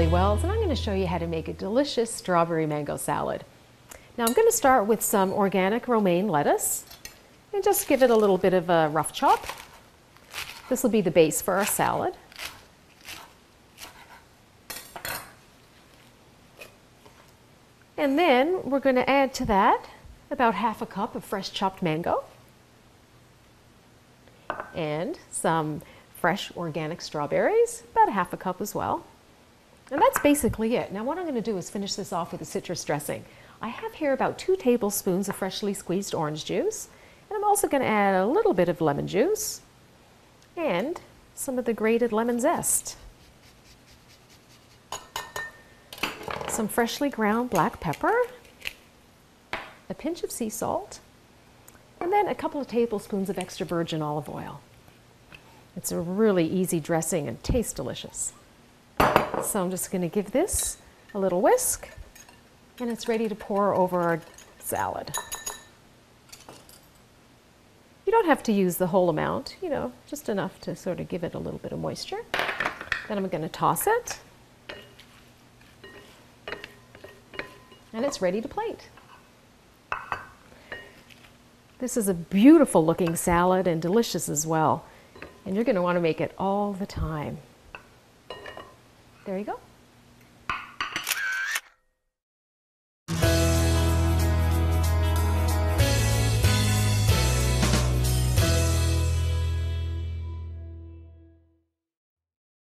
Molly Wells, and I'm going to show you how to make a delicious strawberry mango salad. Now I'm going to start with some organic romaine lettuce and just give it a little bit of a rough chop. This will be the base for our salad. And then we're going to add to that about half a cup of fresh chopped mango and some fresh organic strawberries, about a half a cup as well. And that's basically it. Now what I'm going to do is finish this off with a citrus dressing. I have here about 2 tablespoons of freshly squeezed orange juice, and I'm also going to add a little bit of lemon juice and some of the grated lemon zest. Some freshly ground black pepper, a pinch of sea salt, and then a couple of tablespoons of extra virgin olive oil. It's a really easy dressing and tastes delicious. So I'm just going to give this a little whisk, and it's ready to pour over our salad. You don't have to use the whole amount, just enough to sort of give it a little bit of moisture. Then I'm going to toss it, and it's ready to plate. This is a beautiful looking salad and delicious as well. And you're going to want to make it all the time. There you go.